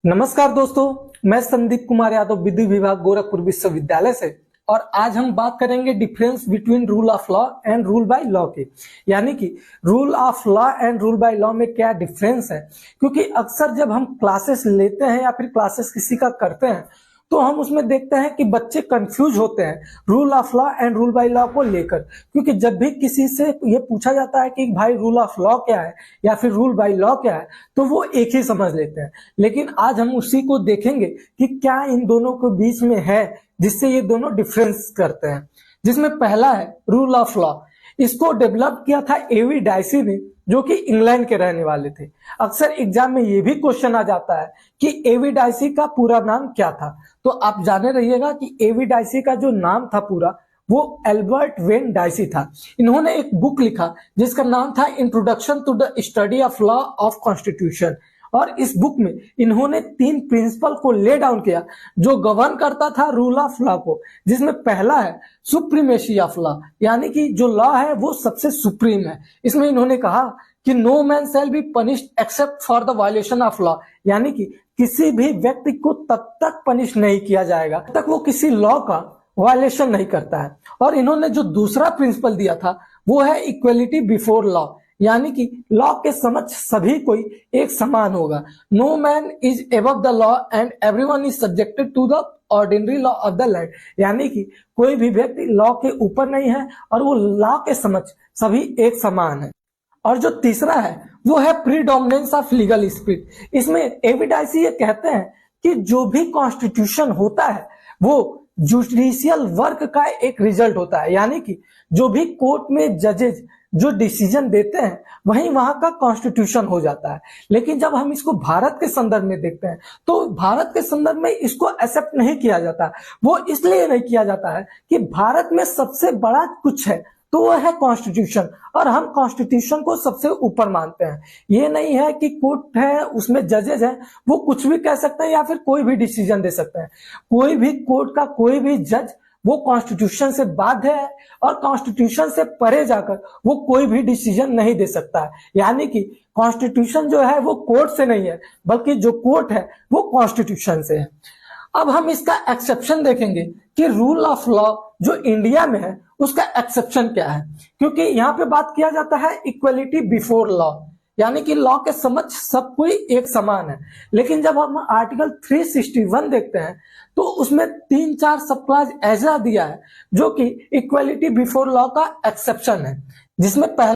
नमस्कार दोस्तों, मैं संदीप कुमार यादव विधि विभाग गोरखपुर विश्वविद्यालय से। और आज हम बात करेंगे difference between rule of law and rule by law के, यानी कि rule of law and rule by law में क्या डिफरेंस है। क्योंकि अक्सर जब हम क्लासेस लेते हैं या फिर क्लासेस किसी का करते हैं तो हम उसमें देखते हैं कि बच्चे कंफ्यूज होते हैं rule of law and rule by law को लेकर। क्योंकि जब भी किसी से ये पूछा जाता है कि भाई रूल ऑफ लॉ क्या है या फिर रूल बाय लॉ क्या है, तो वो एक ही समझ लेते हैं। लेकिन आज हम उसी को देखेंगे कि क्या इन दोनों के बीच में है जिससे ये दोनों डिफरेंस करते हैं। जिसमें पहला है रूल ऑफ लॉ। इसको डेवलप किया था एवी डाइसी ने, जो कि इंग्लैंड के रहने वाले थे। अक्सर एग्जाम में ये भी क्वेश्चन आ जाता है कि एवी डाइसी का पूरा नाम क्या था। तो आप जाने रहिएगा कि एवी डाइसी का जो नाम था पूरा, वो एल्बर्ट वेन डाइसी था। इन्होंने एक बुक लिखा जिसका नाम था introduction to the study of law of constitution. और इस बुक में इन्होंने 3 प्रिंसिपल को ले डाउन किया जो गवर्न करता था रूल ऑफ लॉ को। जिसमें पहला है सुप्रीमेसी ऑफ लॉ, यानी कि जो लॉ है वो सबसे सुप्रीम है। इसमें इन्होंने कहा कि no man shall be punished except for the violation of law, यानी कि किसी भी व्यक्ति को तब तक पनिश नहीं किया जाएगा तब तक वो किसी लॉ का वायलेशन नहीं करता है। और इन्होंने जो दूसरा प्रिंसिपल दिया था वो है इक्वलिटी बिफोर लॉ, यानी कि लॉ के समक्ष सभी कोई एक समान होगा। No man is above the law and everyone is subjected to the ordinary law of the land, यानी कि कोई भी व्यक्ति लॉ के ऊपर नहीं है और वो लॉ के समक्ष सभी एक समान है। और जो तीसरा है वो है प्रीडोमिनेंस ऑफ लीगल स्पिरिट। इसमें एवी डाइसी ये कहते हैं कि जो भी कॉन्स्टिट्यूशन होता है वो जुडिशियल वर्क का एक रिजल्ट होता है, यानी कि जो भी कोर्ट में जजेज जो डिसीजन देते हैं वही वहां का कॉन्स्टिट्यूशन हो जाता है। लेकिन जब हम इसको भारत के संदर्भ में देखते हैं तो भारत के संदर्भ में इसको एक्सेप्ट नहीं किया जाता। वो इसलिए नहीं किया जाता है कि भारत में सबसे बड़ा कुछ है तो वो है कॉन्स्टिट्यूशन, और हम कॉन्स्टिट्यूशन को सबसे ऊपर मानते हैं। ये नहीं है कि कोर्ट है उसमें जजेज है वो कुछ भी कह सकते हैं या फिर कोई भी डिसीजन दे सकते हैं। कोई भी कोर्ट का कोई भी जज वो कॉन्स्टिट्यूशन से बाध्य है और कॉन्स्टिट्यूशन से परे जाकर वो कोई भी डिसीजन नहीं दे सकता है। यानी कि कॉन्स्टिट्यूशन जो है वो कोर्ट से नहीं है, बल्कि जो कोर्ट है वो कॉन्स्टिट्यूशन से है। अब हम इसका एक्सेप्शन देखेंगे कि रूल ऑफ लॉ जो इंडिया में है उसका एक्सेप्शन क्या है। क्योंकि यहाँ पे बात किया जाता है इक्वलिटी बिफोर लॉ, यानी कि लॉ के समक्ष सब कोई एक समान है। लेकिन जब हम आर्टिकल 361 देखते हैं तो उसमें 3-4 सब क्लॉज ऐसा दिया है जो कि इक्वलिटी बिफोर लॉ का एक्सेप्शन है। जिसमें पहला